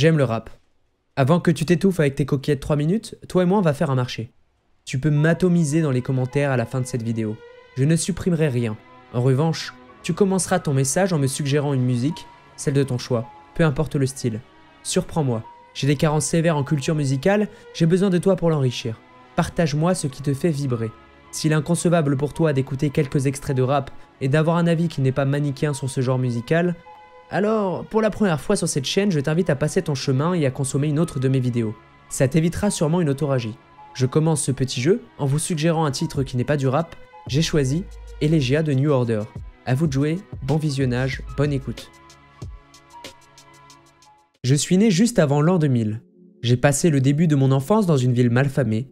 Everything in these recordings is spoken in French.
J'aime le rap. Avant que tu t'étouffes avec tes coquillettes 3 minutes, toi et moi on va faire un marché. Tu peux m'atomiser dans les commentaires à la fin de cette vidéo. Je ne supprimerai rien. En revanche, tu commenceras ton message en me suggérant une musique, celle de ton choix, peu importe le style. Surprends-moi. J'ai des carences sévères en culture musicale, j'ai besoin de toi pour l'enrichir. Partage-moi ce qui te fait vibrer. S'il est inconcevable pour toi d'écouter quelques extraits de rap et d'avoir un avis qui n'est pas manichéen sur ce genre musical, alors pour la première fois sur cette chaîne, je t'invite à passer ton chemin et à consommer une autre de mes vidéos. Ça t'évitera sûrement une autoragie. Je commence ce petit jeu en vous suggérant un titre qui n'est pas du rap. J'ai choisi Elegia de New Order. À vous de jouer, bon visionnage, bonne écoute. Je suis né juste avant l'an 2000. J'ai passé le début de mon enfance dans une ville malfamée.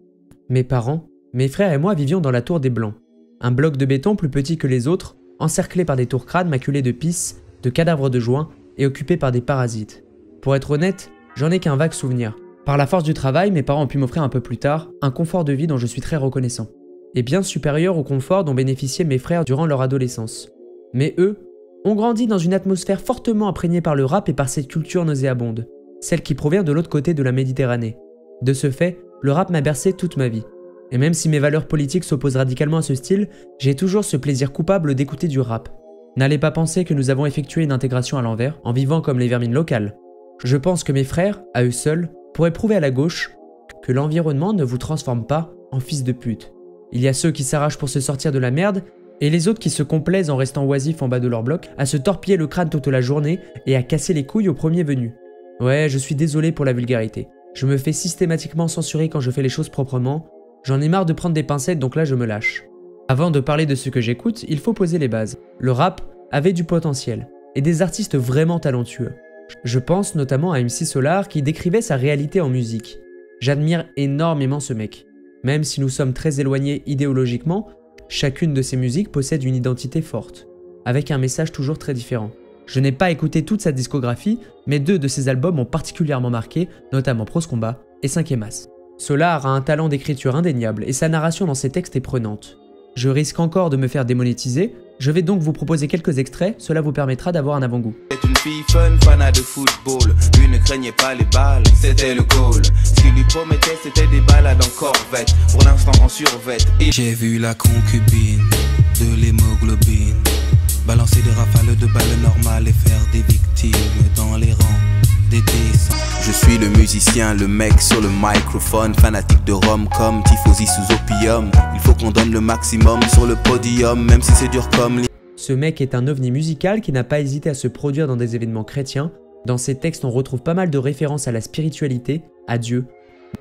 Mes parents, mes frères et moi vivions dans la Tour des Blancs. Un bloc de béton plus petit que les autres, encerclé par des tours crades maculées de pisse, de cadavres de joints et occupé par des parasites. Pour être honnête, j'en ai qu'un vague souvenir. Par la force du travail, mes parents ont pu m'offrir un peu plus tard un confort de vie dont je suis très reconnaissant. Et bien supérieur au confort dont bénéficiaient mes frères durant leur adolescence. Mais eux ont grandi dans une atmosphère fortement imprégnée par le rap et par cette culture nauséabonde, celle qui provient de l'autre côté de la Méditerranée. De ce fait, le rap m'a bercé toute ma vie. Et même si mes valeurs politiques s'opposent radicalement à ce style, j'ai toujours ce plaisir coupable d'écouter du rap. N'allez pas penser que nous avons effectué une intégration à l'envers, en vivant comme les vermines locales. Je pense que mes frères, à eux seuls, pourraient prouver à la gauche que l'environnement ne vous transforme pas en fils de pute. Il y a ceux qui s'arrachent pour se sortir de la merde, et les autres qui se complaisent en restant oisifs en bas de leur bloc, à se torpiller le crâne toute la journée et à casser les couilles au premier venu. Ouais, je suis désolé pour la vulgarité. Je me fais systématiquement censurer quand je fais les choses proprement. J'en ai marre de prendre des pincettes, donc là je me lâche. Avant de parler de ce que j'écoute, il faut poser les bases. Le rap avait du potentiel, et des artistes vraiment talentueux. Je pense notamment à MC Solar qui décrivait sa réalité en musique. J'admire énormément ce mec. Même si nous sommes très éloignés idéologiquement, chacune de ses musiques possède une identité forte, avec un message toujours très différent. Je n'ai pas écouté toute sa discographie, mais 2 de ses albums m'ont particulièrement marqué, notamment Prose Combat et 5e As. Solar a un talent d'écriture indéniable et sa narration dans ses textes est prenante. Je risque encore de me faire démonétiser, je vais donc vous proposer quelques extraits, cela vous permettra d'avoir un avant-goût. C'est une fille fun, fanat de football. Lui ne craignait pas les balles, c'était le goal. Ce qu'il lui promettait, c'était des balades en corvette. Pour l'instant en survette. J'ai vu la concubine de l'hémoglobine balancer des rafales de balles normales et faire des victimes dans les rangs des décents. Je suis le musicien, le mec sur le microphone, fanatique de Rome comme tifosi sous opium. Il faut qu'on donne le maximum sur le podium, même si c'est dur comme... Ce mec est un ovni musical qui n'a pas hésité à se produire dans des événements chrétiens. Dans ses textes, on retrouve pas mal de références à la spiritualité, à Dieu,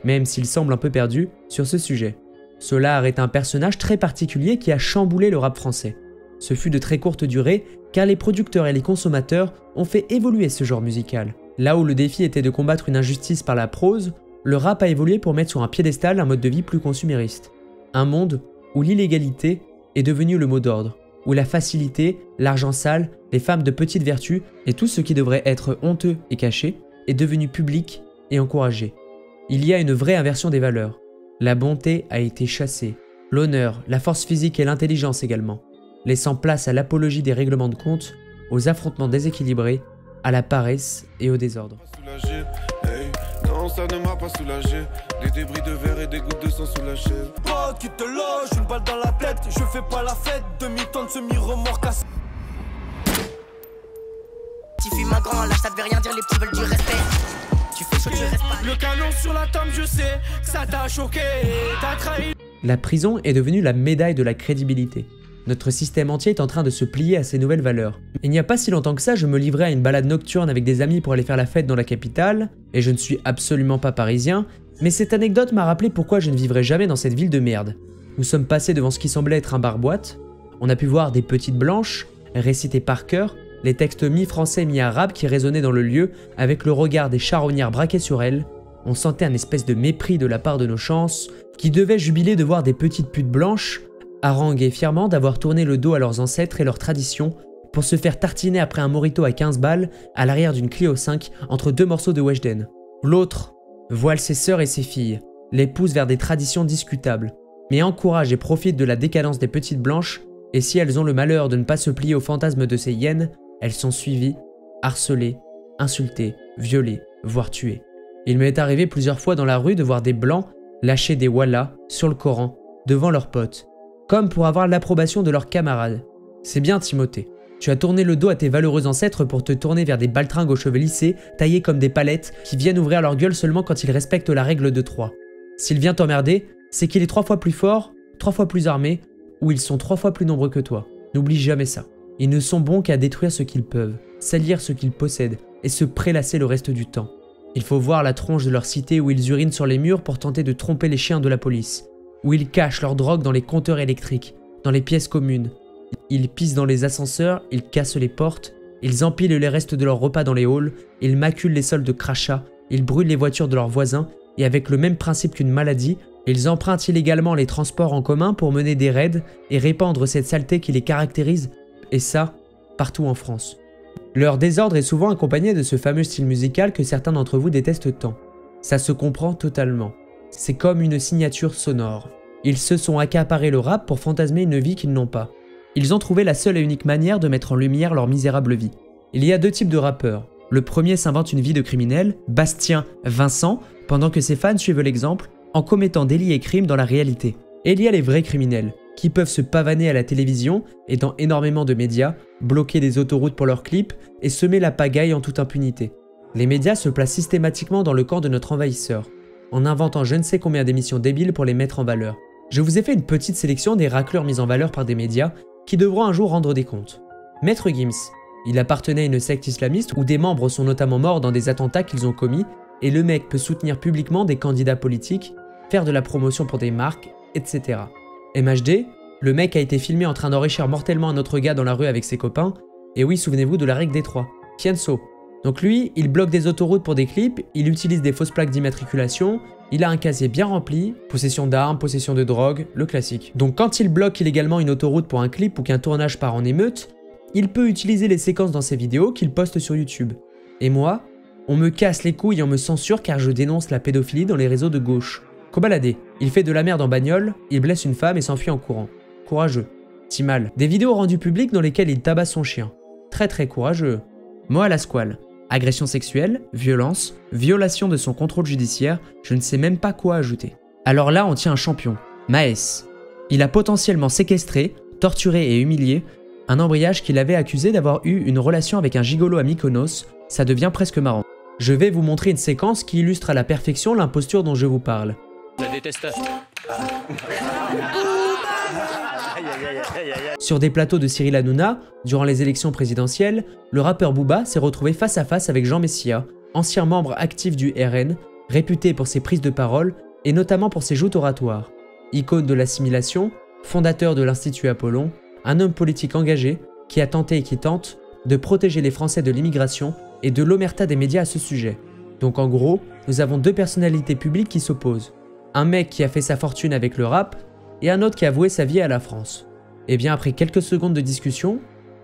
même s'il semble un peu perdu sur ce sujet. Solar est un personnage très particulier qui a chamboulé le rap français. Ce fut de très courte durée, car les producteurs et les consommateurs ont fait évoluer ce genre musical. Là où le défi était de combattre une injustice par la prose, le rap a évolué pour mettre sur un piédestal un mode de vie plus consumériste. Un monde où l'illégalité est devenu le mot d'ordre, où la facilité, l'argent sale, les femmes de petite vertu et tout ce qui devrait être honteux et caché est devenu public et encouragé. Il y a une vraie inversion des valeurs. La bonté a été chassée, l'honneur, la force physique et l'intelligence également, laissant place à l'apologie des règlements de compte, aux affrontements déséquilibrés, à la paresse et au désordre. Non, ça ne m'a pas soulagé. Des débris de verre et des gouttes de sang sous la chaise. Oh, qui te loge, une balle dans la tête. Je fais pas la fête, demi-tonne semi-remorque à... Tu fumes un grand, là ça devait rien dire, les petits veulent du respect. Tu fais chaud, tu restes pas. Le canon sur la table, je sais, ça t'a choqué, t'as trahi. La prison est devenue la médaille de la crédibilité. Notre système entier est en train de se plier à ces nouvelles valeurs. Il n'y a pas si longtemps que ça, je me livrais à une balade nocturne avec des amis pour aller faire la fête dans la capitale, et je ne suis absolument pas parisien, mais cette anecdote m'a rappelé pourquoi je ne vivrai jamais dans cette ville de merde. Nous sommes passés devant ce qui semblait être un bar-boîte, on a pu voir des petites blanches, réciter par cœur, les textes mi-français mi-arabes qui résonnaient dans le lieu avec le regard des charognards braqués sur elles. On sentait un espèce de mépris de la part de nos chances, qui devaient jubiler de voir des petites putes blanches, haranguer fièrement d'avoir tourné le dos à leurs ancêtres et leurs traditions pour se faire tartiner après un mojito à 15 balles à l'arrière d'une Clio 5 entre 2 morceaux de Weshden. L'autre voile ses sœurs et ses filles, les pousse vers des traditions discutables, mais encourage et profite de la décadence des petites blanches, et si elles ont le malheur de ne pas se plier au fantasme de ces hyènes, elles sont suivies, harcelées, insultées, violées, voire tués. Il m'est arrivé plusieurs fois dans la rue de voir des blancs lâcher des wallah sur le Coran devant leurs potes, comme pour avoir l'approbation de leurs camarades. C'est bien Timothée. Tu as tourné le dos à tes valeureux ancêtres pour te tourner vers des baltringues aux cheveux lissés, taillés comme des palettes, qui viennent ouvrir leur gueule seulement quand ils respectent la règle de 3. S'il vient t'emmerder, c'est qu'il est 3 fois plus fort, 3 fois plus armé, ou ils sont 3 fois plus nombreux que toi. N'oublie jamais ça. Ils ne sont bons qu'à détruire ce qu'ils peuvent, salir ce qu'ils possèdent, et se prélasser le reste du temps. Il faut voir la tronche de leur cité où ils urinent sur les murs pour tenter de tromper les chiens de la police, où ils cachent leur drogue dans les compteurs électriques, dans les pièces communes. Ils pissent dans les ascenseurs, ils cassent les portes, ils empilent les restes de leurs repas dans les halls, ils maculent les sols de crachats, ils brûlent les voitures de leurs voisins, et avec le même principe qu'une maladie, ils empruntent illégalement les transports en commun pour mener des raids et répandre cette saleté qui les caractérise, et ça, partout en France. Leur désordre est souvent accompagné de ce fameux style musical que certains d'entre vous détestent tant. Ça se comprend totalement. C'est comme une signature sonore. Ils se sont accaparés le rap pour fantasmer une vie qu'ils n'ont pas. Ils ont trouvé la seule et unique manière de mettre en lumière leur misérable vie. Il y a 2 types de rappeurs. Le premier s'invente une vie de criminel, Bastien, Vincent, pendant que ses fans suivent l'exemple, en commettant délits et crimes dans la réalité. Et il y a les vrais criminels, qui peuvent se pavaner à la télévision et dans énormément de médias, bloquer des autoroutes pour leurs clips et semer la pagaille en toute impunité. Les médias se placent systématiquement dans le camp de notre envahisseur, en inventant je ne sais combien d'émissions débiles pour les mettre en valeur. Je vous ai fait une petite sélection des racleurs mis en valeur par des médias qui devront un jour rendre des comptes. Maître Gims, il appartenait à une secte islamiste où des membres sont notamment morts dans des attentats qu'ils ont commis, et le mec peut soutenir publiquement des candidats politiques, faire de la promotion pour des marques, etc. MHD, le mec a été filmé en train d'enrichir mortellement un autre gars dans la rue avec ses copains, et oui, souvenez-vous de la règle des 3. Fianso. Donc lui, il bloque des autoroutes pour des clips, il utilise des fausses plaques d'immatriculation, il a un casier bien rempli, possession d'armes, possession de drogue, le classique. Donc quand il bloque illégalement une autoroute pour un clip ou qu'un tournage part en émeute, il peut utiliser les séquences dans ses vidéos qu'il poste sur YouTube. Et moi, on me casse les couilles et on me censure car je dénonce la pédophilie dans les réseaux de gauche. Kobalade, il fait de la merde en bagnole, il blesse une femme et s'enfuit en courant. Courageux. Timal, des vidéos rendues publiques dans lesquelles il tabasse son chien. Très très courageux. Moa Lasquale, agression sexuelle, violence, violation de son contrôle judiciaire, je ne sais même pas quoi ajouter. Alors là, on tient un champion, Maes. Il a potentiellement séquestré, torturé et humilié un embriage qu'il avait accusé d'avoir eu une relation avec un gigolo à Mykonos, ça devient presque marrant. Je vais vous montrer une séquence qui illustre à la perfection l'imposture dont je vous parle. Je déteste. Sur des plateaux de Cyril Hanouna, durant les élections présidentielles, le rappeur Booba s'est retrouvé face à face avec Jean Messia, ancien membre actif du RN, réputé pour ses prises de parole et notamment pour ses joutes oratoires. Icône de l'assimilation, fondateur de l'Institut Apollon, un homme politique engagé qui a tenté et qui tente de protéger les Français de l'immigration et de l'omerta des médias à ce sujet. Donc en gros, nous avons 2 personnalités publiques qui s'opposent. Un mec qui a fait sa fortune avec le rap et un autre qui a voué sa vie à la France. Et bien après quelques secondes de discussion,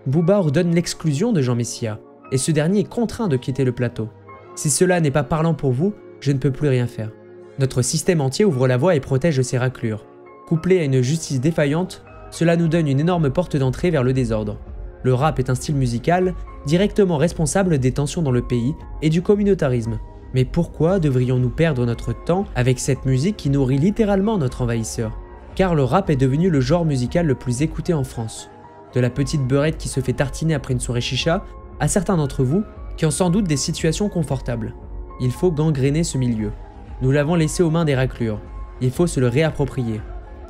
Booba ordonne l'exclusion de Jean Messia et ce dernier est contraint de quitter le plateau. Si cela n'est pas parlant pour vous, je ne peux plus rien faire. Notre système entier ouvre la voie et protège ses raclures. Couplé à une justice défaillante, cela nous donne une énorme porte d'entrée vers le désordre. Le rap est un style musical directement responsable des tensions dans le pays et du communautarisme. Mais pourquoi devrions-nous perdre notre temps avec cette musique qui nourrit littéralement notre envahisseur? Car le rap est devenu le genre musical le plus écouté en France. De la petite beurette qui se fait tartiner après une soirée chicha, à certains d'entre vous qui ont sans doute des situations confortables. Il faut gangréner ce milieu. Nous l'avons laissé aux mains des raclures. Il faut se le réapproprier.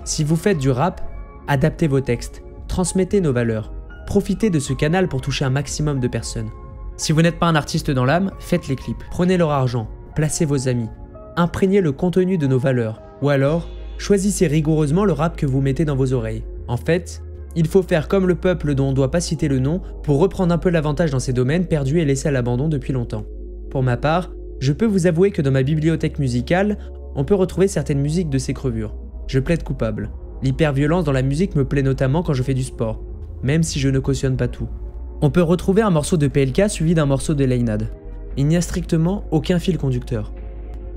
Si vous faites du rap, adaptez vos textes, transmettez nos valeurs, profitez de ce canal pour toucher un maximum de personnes. Si vous n'êtes pas un artiste dans l'âme, faites les clips, prenez leur argent, placez vos amis, imprégnez le contenu de nos valeurs, ou alors, choisissez rigoureusement le rap que vous mettez dans vos oreilles. En fait, il faut faire comme le peuple dont on ne doit pas citer le nom pour reprendre un peu l'avantage dans ces domaines perdus et laissés à l'abandon depuis longtemps. Pour ma part, je peux vous avouer que dans ma bibliothèque musicale, on peut retrouver certaines musiques de ces crevures. Je plaide coupable. L'hyperviolence dans la musique me plaît notamment quand je fais du sport, même si je ne cautionne pas tout. On peut retrouver un morceau de PLK suivi d'un morceau de Leynad. Il n'y a strictement aucun fil conducteur.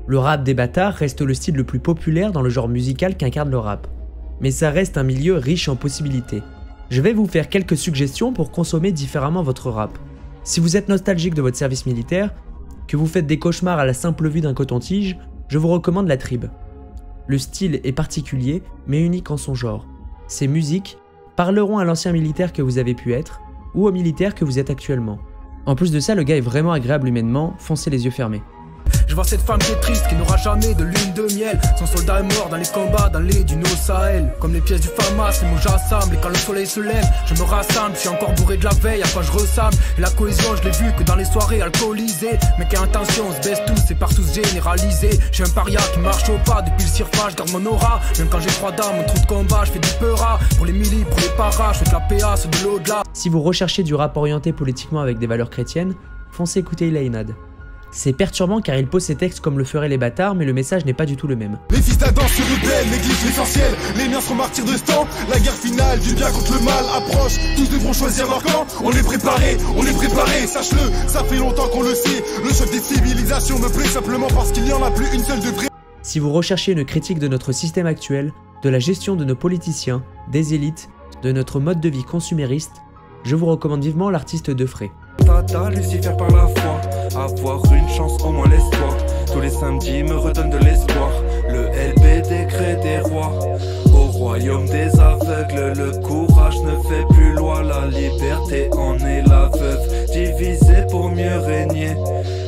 Le rap des bâtards reste le style le plus populaire dans le genre musical qu'incarne le rap. Mais ça reste un milieu riche en possibilités. Je vais vous faire quelques suggestions pour consommer différemment votre rap. Si vous êtes nostalgique de votre service militaire, Que vous faites des cauchemars à la simple vue d'un coton-tige, je vous recommande La Tribe. Le style est particulier, mais unique en son genre. Ces musiques parleront à l'ancien militaire que vous avez pu être, ou au militaire que vous êtes actuellement. En plus de ça, le gars est vraiment agréable humainement, foncez les yeux fermés. Je vois cette femme qui est triste, qui n'aura jamais de lune de miel. Son soldat est mort dans les combats, dans les dunes au Sahel. Comme les pièces du FAMAS, les mots j'assemble. Et quand le soleil se lève, je me rassemble. Je suis encore bourré de la veille, à quoi je ressemble. Et la cohésion, je l'ai vu que dans les soirées alcoolisées. Mais quelle intention, on se baisse tous, c'est partout généralisé. J'ai un paria qui marche au pas, depuis le cirfa, je garde mon aura. Même quand j'ai froid dans mon trou de combat, je fais du peura. Pour les millis, pour les paras, je fais de la PA, c'est de l'au-delà. Si vous recherchez du rap orienté politiquement avec des valeurs chrétiennes, foncez écouter Ilaïnad. C'est perturbant car il pose ses textes comme le feraient les bâtards, mais le message n'est pas du tout le même. Les fils d'Adam se rebellent, négligent l'essentiel. Les miens seront martyrs de ce temps. La guerre finale du bien contre le mal approche. Tous devront choisir leur camp. On est préparé, sache-le, ça fait longtemps qu'on le sait. Le choc des civilisations me plaît simplement parce qu'il n'y en a plus une seule de vraie. Si vous recherchez une critique de notre système actuel, de la gestion de nos politiciens, des élites, de notre mode de vie consumériste, je vous recommande vivement l'artiste Defray. Tata, Lucifer par la foi, avoir une chance, au moins l'espoir. Tous les samedis me redonne de l'espoir. Le LBD crée des rois. Au royaume des aveugles, le courage ne fait plus loi. La liberté en est la veuve, divisée pour mieux régner.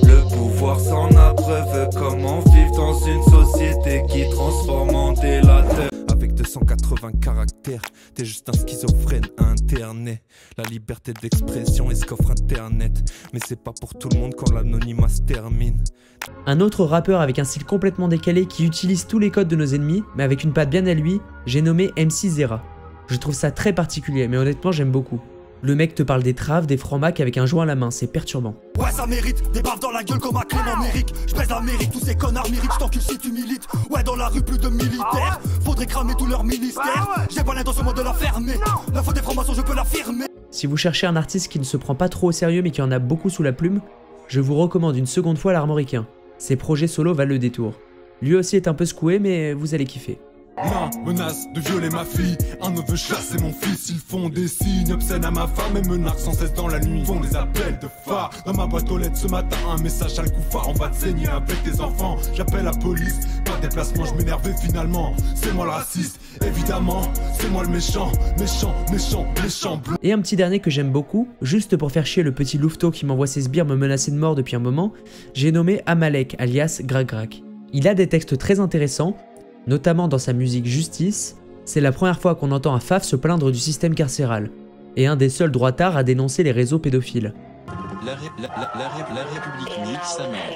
Le pouvoir s'en abreuve. Comment vivre dans une société qui transforme en délateur? Avec 280 caractères, t'es juste un schizophrène internet. La liberté d'expression est ce qu'offre internet. Mais c'est pas pour tout le monde quand l'anonymat se termine. Un autre rappeur avec un style complètement décalé qui utilise tous les codes de nos ennemis, mais avec une patte bien à lui, j'ai nommé MC Zera. Je trouve ça très particulier, mais honnêtement j'aime beaucoup. Le mec te parle des traves, des francs-macs avec un joint à la main, c'est perturbant. Ouais ça mérite, des baffes dans la gueule comme un Clément Mérique. Je baise l'Amérique, tous ces connards méritent, je t'encule si tu milites. Ouais dans la rue plus de militaires, faudrait cramer tout leur ministère. J'ai pas l'intention moi de la fermer, la faute des francs-maçons je peux l'affirmer. Si vous cherchez un artiste qui ne se prend pas trop au sérieux mais qui en a beaucoup sous la plume, je vous recommande une seconde fois l'Armoricain. Ses projets solo valent le détour. Lui aussi est un peu secoué mais vous allez kiffer. Menace de violer ma fille, un neveu chasse et mon fils. Ils font des signes obscènes à ma femme et me narquent sans cesse dans la nuit. Ils font des appels de phare dans ma boîte aux lettres ce matin. Un message à le coup phare, on va te saigner avec tes enfants. J'appelle la police, pas de déplacement, je m'énervais finalement. C'est moi le raciste, évidemment, c'est moi le méchant, méchant bleu. Et un petit dernier que j'aime beaucoup, juste pour faire chier le petit louveteau qui m'envoie ses sbires me menacer de mort depuis un moment, j'ai nommé Amalek alias Grag. Il a des textes très intéressants, notamment dans sa musique Justice. C'est la première fois qu'on entend un faf se plaindre du système carcéral, et un des seuls droitards à dénoncer les réseaux pédophiles. La République nique sa mère.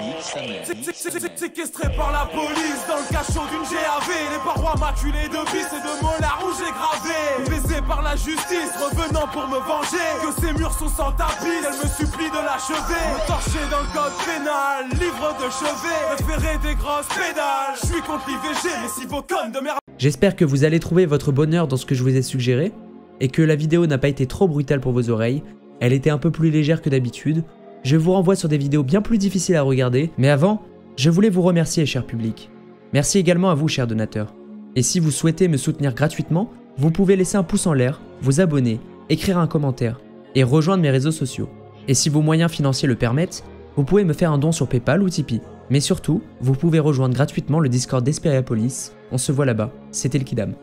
Séquestré par la police dans le cachot d'une GAV. Les parois maculées de vis et de mollard où j'ai gravé. Baisé par la justice, revenant pour me venger. Que ces murs sont sans tapis, elle me supplie de l'achever. Me torcher dans le code pénal, livre de chevet. Référé des grosses pédales. Je suis contre l'IVG, mais si vos connes de merde. J'espère que vous allez trouver votre bonheur dans ce que je vous ai suggéré, et que la vidéo n'a pas été trop brutale pour vos oreilles. Elle était un peu plus légère que d'habitude. Je vous renvoie sur des vidéos bien plus difficiles à regarder, mais avant, je voulais vous remercier, cher public. Merci également à vous, chers donateurs. Et si vous souhaitez me soutenir gratuitement, vous pouvez laisser un pouce en l'air, vous abonner, écrire un commentaire et rejoindre mes réseaux sociaux. Et si vos moyens financiers le permettent, vous pouvez me faire un don sur PayPal ou Tipeee. Mais surtout, vous pouvez rejoindre gratuitement le Discord d'Esperiapolis. On se voit là-bas. C'était le Kidam.